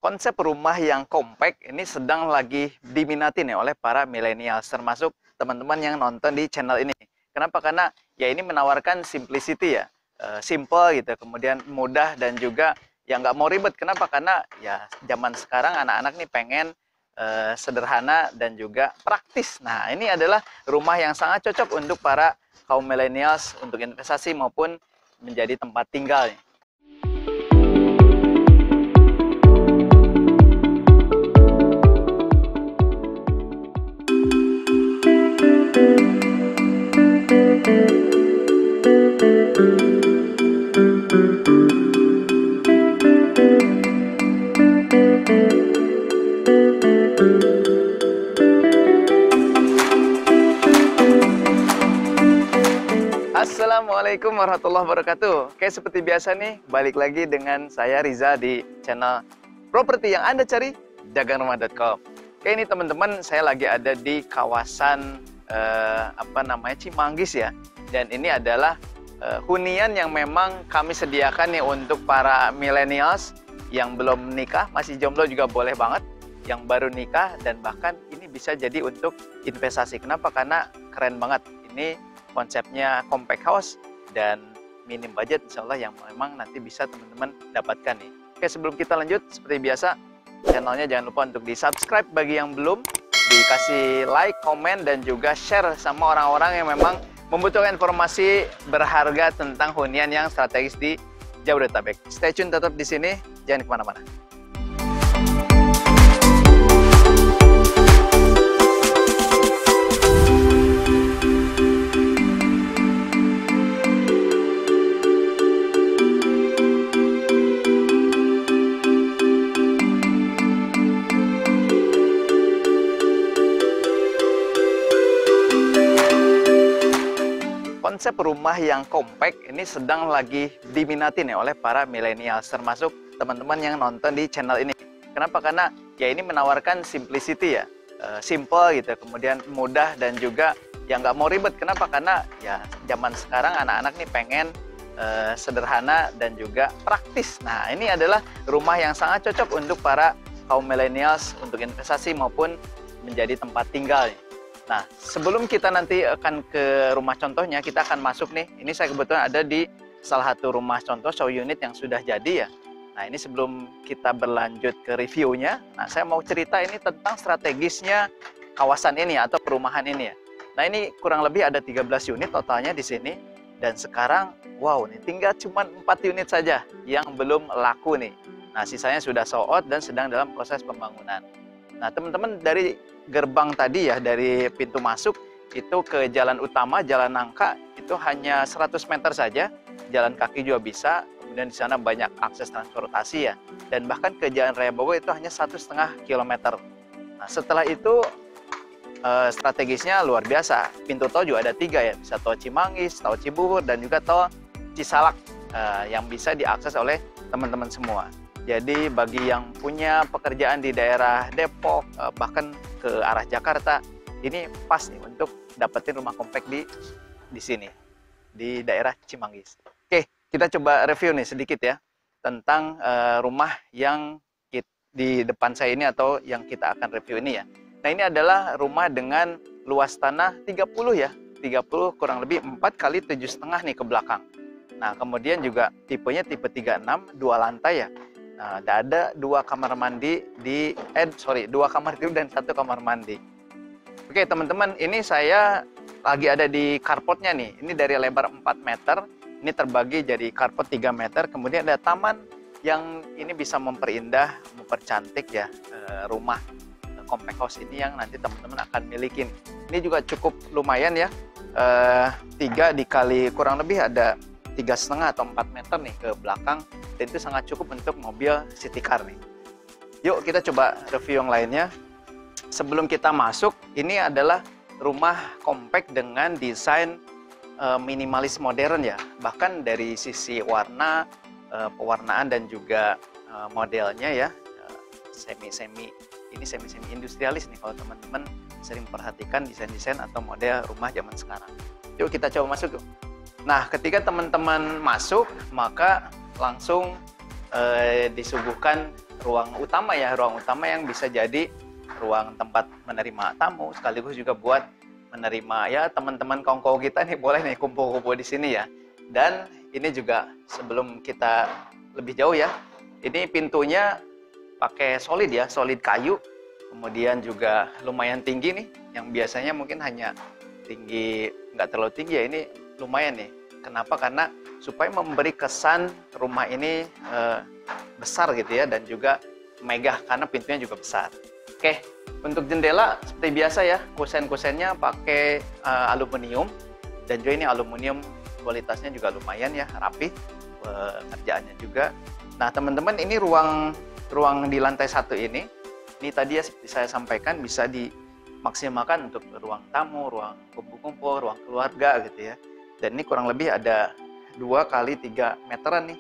Konsep rumah yang kompak ini sedang lagi diminati nih oleh para milenial, termasuk teman-teman yang nonton di channel ini. Kenapa? Karena ya ini menawarkan simplicity ya, simple gitu, kemudian mudah dan juga yang nggak mau ribet. Kenapa? Karena ya zaman sekarang anak-anak nih pengen sederhana dan juga praktis. Nah, ini adalah rumah yang sangat cocok untuk para kaum milenials untuk investasi maupun menjadi tempat tinggal. Assalamualaikum warahmatullahi wabarakatuh. Oke, seperti biasa nih, balik lagi dengan saya Riza di channel properti yang Anda cari, jaganrumah.com. Oke, ini teman-teman, saya lagi ada di kawasan Cimanggis ya. Dan ini adalah hunian yang memang kami sediakan nih untuk para millennials yang belum nikah, masih jomblo juga boleh banget, yang baru nikah, dan bahkan ini bisa jadi untuk investasi. Kenapa? Karena keren banget. Ini konsepnya compact house dan minim budget, insya Allah yang memang nanti bisa teman-teman dapatkan nih. Oke, sebelum kita lanjut, seperti biasa, channelnya jangan lupa untuk di-subscribe bagi yang belum, dikasih like, komen, dan juga share sama orang-orang yang memang membutuhkan informasi berharga tentang hunian yang strategis di Jabodetabek. Stay tune tetap di sini, jangan kemana-mana. Konsep rumah yang kompak ini sedang lagi diminati nih oleh para milenial, termasuk teman-teman yang nonton di channel ini. Kenapa? Karena ya ini menawarkan simplicity ya, simple gitu, kemudian mudah dan juga yang nggak mau ribet. Kenapa? Karena ya zaman sekarang anak-anak nih pengen sederhana dan juga praktis. Nah, ini adalah rumah yang sangat cocok untuk para kaum milenials untuk investasi maupun menjadi tempat tinggal. Nah, sebelum kita nanti akan ke rumah contohnya, kita akan masuk nih. Ini saya kebetulan ada di salah satu rumah contoh show unit yang sudah jadi ya. Nah, ini sebelum kita berlanjut ke reviewnya, nah saya mau cerita ini tentang strategisnya kawasan ini atau perumahan ini ya. Nah, ini kurang lebih ada 13 unit totalnya di sini. Dan sekarang, wow nih, tinggal cuma 4 unit saja yang belum laku nih. Nah, sisanya sudah sold out dan sedang dalam proses pembangunan. Nah, teman-teman, dari gerbang tadi ya, dari pintu masuk itu ke jalan utama, jalan nangka, itu hanya 100 meter saja. Jalan kaki juga bisa, kemudian di sana banyak akses transportasi ya. Dan bahkan ke Jalan Raya Bogor itu hanya 1,5 kilometer. Nah, setelah itu strategisnya luar biasa. Pintu tol juga ada 3 ya, bisa tol Cimanggis, tol Cibubur, dan juga tol Cisalak yang bisa diakses oleh teman-teman semua. Jadi bagi yang punya pekerjaan di daerah Depok, bahkan ke arah Jakarta, ini pas nih untuk dapetin rumah kompak di sini, di daerah Cimanggis. Oke, kita coba review nih sedikit ya, tentang rumah yang di depan saya ini atau yang kita akan review ini ya. Nah, ini adalah rumah dengan luas tanah 30 ya, 30 kurang lebih 4 kali 7,5 nih ke belakang. Nah, kemudian juga tipenya tipe 36, 2 lantai ya. Nah, ada 2 kamar mandi 2 kamar tidur dan 1 kamar mandi. Oke, teman-teman, ini saya lagi ada di carportnya nih. Ini dari lebar 4 meter, ini terbagi jadi carport 3 meter. Kemudian ada taman yang ini bisa memperindah, mempercantik ya rumah compact house ini yang nanti teman-teman akan milikin. Ini juga cukup lumayan ya, 3 dikali kurang lebih ada 3,5 atau 4 meter nih ke belakang, dan itu sangat cukup untuk mobil city car nih. Yuk kita coba review yang lainnya. Sebelum kita masuk, ini adalah rumah kompak dengan desain minimalis modern ya. Bahkan dari sisi warna, pewarnaan dan juga modelnya ya, semi industrialis nih kalau teman-teman sering perhatikan desain-desain atau model rumah zaman sekarang. Yuk kita coba masuk yuk. Nah, ketika teman-teman masuk, maka langsung disuguhkan ruang utama ya, ruang utama yang bisa jadi ruang tempat menerima tamu, sekaligus juga buat menerima ya teman-teman kongko kita nih, boleh nih kumpul-kumpul di sini ya. Dan ini juga sebelum kita lebih jauh ya, ini pintunya pakai solid ya, solid kayu. Kemudian juga lumayan tinggi nih, yang biasanya mungkin hanya tinggi, nggak terlalu tinggi ya, ini lumayan nih. Kenapa? Karena supaya memberi kesan rumah ini besar gitu ya, dan juga megah karena pintunya juga besar. Oke, untuk jendela seperti biasa ya, kusen-kusennya pakai aluminium, dan juga ini aluminium kualitasnya juga lumayan ya, rapi kerjaannya juga. Nah teman-teman, ini ruang di lantai 1 ini tadi ya seperti saya sampaikan bisa dimaksimalkan untuk ruang tamu, ruang kumpul-kumpul, ruang keluarga gitu ya. Dan ini kurang lebih ada 2 kali 3 meteran nih,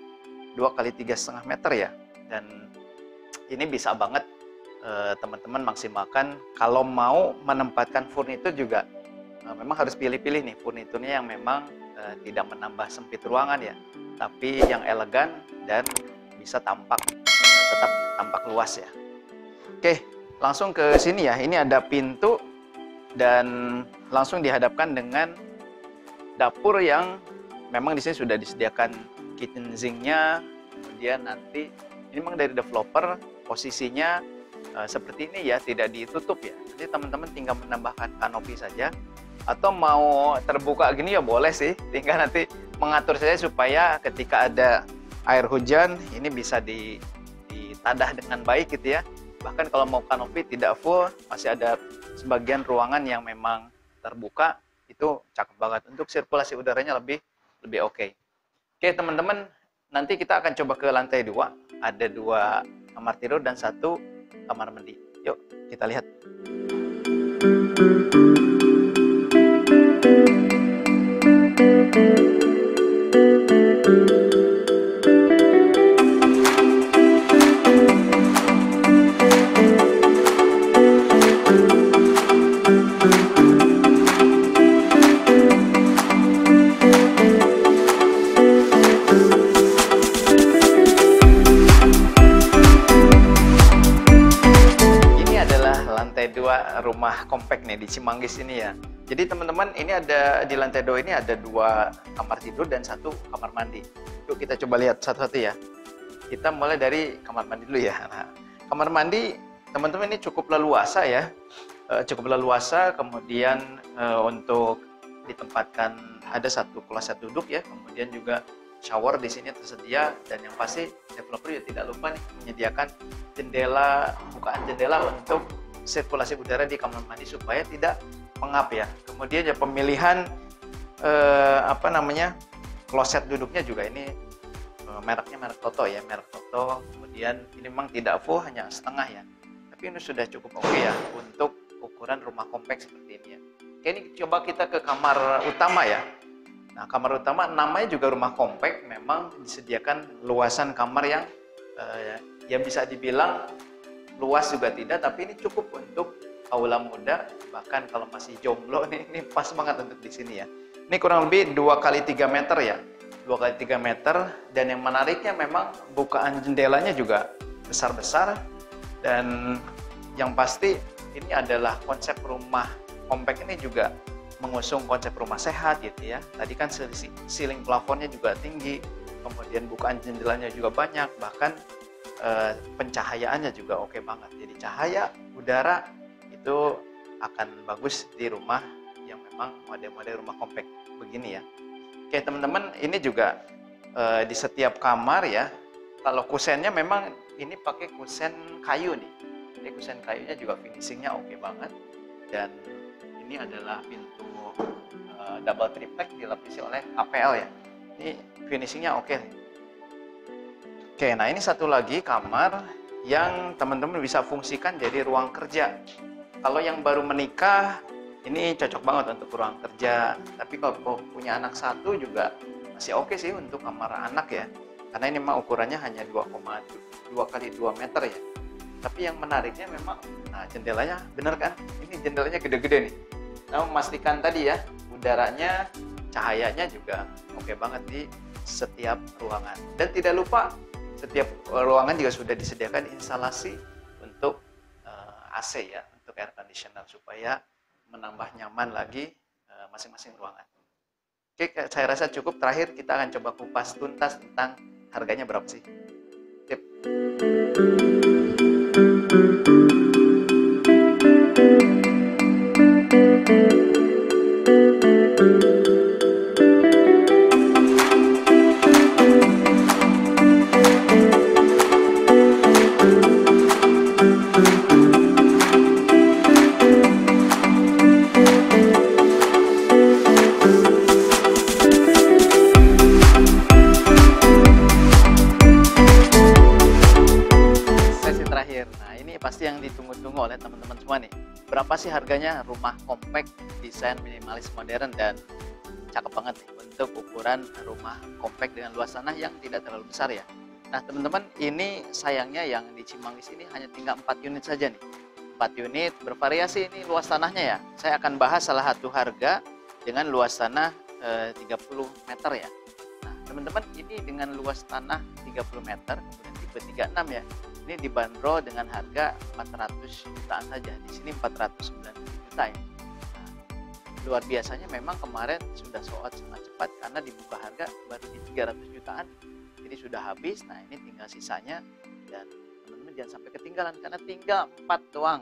2 kali 3,5 meter ya. Dan ini bisa banget teman-teman maksimalkan. Kalau mau menempatkan furnitur juga memang harus pilih-pilih nih furniturnya yang memang tidak menambah sempit ruangan ya, tapi yang elegan dan bisa tetap tampak luas ya. Oke, langsung ke sini ya. Ini ada pintu dan langsung dihadapkan dengan dapur yang memang di sini sudah disediakan kitchen sink-nya. Kemudian nanti ini memang dari developer posisinya seperti ini ya, tidak ditutup ya. Jadi teman-teman tinggal menambahkan kanopi saja, atau mau terbuka gini ya boleh sih. Tinggal nanti mengatur saja supaya ketika ada air hujan ini bisa ditadah dengan baik gitu ya. Bahkan kalau mau kanopi tidak full, masih ada sebagian ruangan yang memang terbuka, itu cakep banget. Untuk sirkulasi udaranya lebih oke. Oke teman-teman, nanti kita akan coba ke lantai 2. Ada 2 kamar tidur dan 1 kamar mandi. Yuk kita lihat. Rumah kompak nih di Cimanggis ini ya. Jadi teman-teman, ini ada di lantai 2 ini ada 2 kamar tidur dan 1 kamar mandi. Yuk kita coba lihat satu-satu ya. Kita mulai dari kamar mandi dulu ya. Nah, kamar mandi teman-teman ini cukup leluasa ya. Cukup leluasa, kemudian untuk ditempatkan ada 1 kloset duduk ya. Kemudian juga shower di sini tersedia, dan yang pasti developer juga tidak lupa nih menyediakan jendela, bukaan jendela untuk sirkulasi udara di kamar mandi supaya tidak pengap ya. Kemudian ya pemilihan kloset duduknya juga ini mereknya merek Toto ya, merek Toto. Kemudian ini memang tidak full, hanya setengah ya. Tapi ini sudah cukup oke ya untuk ukuran rumah kompak seperti ini ya. Oke, ini coba kita ke kamar utama ya. Nah, kamar utama namanya juga rumah kompak, memang disediakan luasan kamar yang ya bisa dibilang luas juga tidak, tapi ini cukup untuk aula muda. Bahkan kalau masih jomblo nih, ini pas banget untuk di sini ya. Ini kurang lebih 2 kali 3 meter ya, 2 kali 3 meter. Dan yang menariknya memang bukaan jendelanya juga besar-besar. Dan yang pasti ini adalah konsep rumah kompak ini juga mengusung konsep rumah sehat gitu ya. Tadi kan ceiling plafonnya juga tinggi, kemudian bukaan jendelanya juga banyak, bahkan pencahayaannya juga oke banget. Jadi cahaya, udara itu akan bagus di rumah yang memang model-model rumah kompak begini ya. Oke teman-teman, ini juga di setiap kamar ya. Kalau kusennya memang ini pakai kusen kayu nih. Jadi kusen kayunya juga finishingnya oke banget. Dan ini adalah pintu double triplek dilapisi oleh APL ya. Ini finishingnya oke. Oke, nah ini satu lagi kamar yang teman-teman bisa fungsikan jadi ruang kerja. Kalau yang baru menikah, ini cocok banget untuk ruang kerja. Tapi kalau punya anak 1 juga masih oke sih untuk kamar anak ya. Karena ini memang ukurannya hanya 2,2 kali 2 meter ya. Tapi yang menariknya memang, nah jendelanya, bener kan? Ini jendelanya gede-gede nih. Nah, memastikan tadi ya, udaranya, cahayanya juga oke banget di setiap ruangan. Dan tidak lupa setiap ruangan juga sudah disediakan instalasi untuk AC ya, untuk air conditioner supaya menambah nyaman lagi masing-masing ruangan. Oke, saya rasa cukup. Terakhir kita akan coba kupas tuntas tentang harganya berapa sih. Sip. Pasti yang ditunggu-tunggu oleh teman-teman semua nih. Berapa sih harganya rumah kompak, desain minimalis modern dan cakep banget nih untuk ukuran rumah kompak dengan luas tanah yang tidak terlalu besar ya. Nah teman-teman, ini sayangnya yang di Cimanggis ini hanya tinggal 4 unit saja nih. 4 unit bervariasi ini luas tanahnya ya. Saya akan bahas salah satu harga dengan luas tanah 30 meter ya. Nah teman-teman, ini dengan luas tanah 30 meter, kemudian tipe 36 ya. Ini dibanderol dengan harga 400 jutaan saja. Di sini 490 juta ya. Nah, luar biasanya memang kemarin sudah sold out sangat cepat karena dibuka harga baru di 300 jutaan. Jadi sudah habis. Nah, ini tinggal sisanya dan teman-teman jangan sampai ketinggalan karena tinggal 4 doang.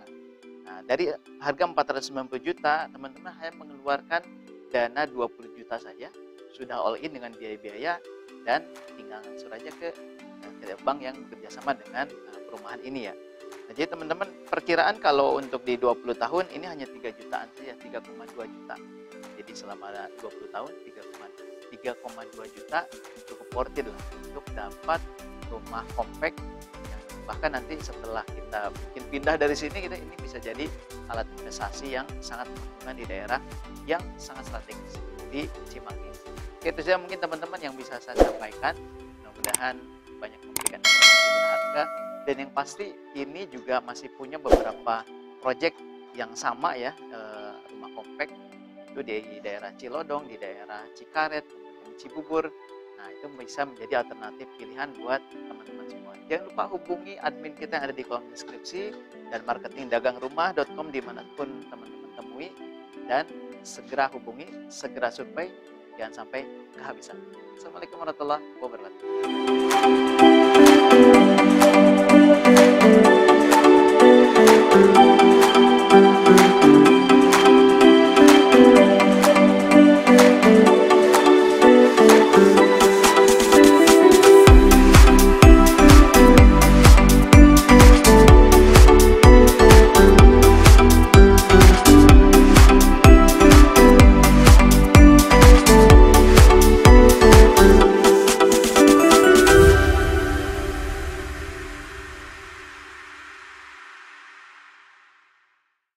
Nah, dari harga 490 juta, teman-teman hanya mengeluarkan dana 20 juta saja. Sudah all in dengan biaya-biaya dan tinggal langsung aja ke bank yang bekerjasama dengan perumahan ini ya. Nah, jadi teman-teman, perkiraan kalau untuk di 20 tahun ini hanya 3 jutaan saja, 3,2 juta. Jadi selama 20 tahun 3,2 juta cukup worth it lah untuk dapat rumah kompak yang bahkan nanti setelah kita bikin pindah dari sini ini bisa jadi alat investasi yang sangat menguntungkan di daerah yang sangat strategis di Cimanggis. Oke, itu saja mungkin teman-teman yang bisa saya sampaikan. Mudah-mudahan banyak memberikan informasi berharga, dan yang pasti ini juga masih punya beberapa proyek yang sama ya, rumah kompak itu di daerah Cilodong, di daerah Cikaret, kemudian Cibubur. Nah itu bisa menjadi alternatif pilihan buat teman-teman semua. Jangan lupa hubungi admin kita yang ada di kolom deskripsi dan marketingdagangrumah.com dimanapun teman-teman temui, dan segera hubungi, segera survei, jangan sampai kehabisan. Assalamualaikum warahmatullahi wabarakatuh.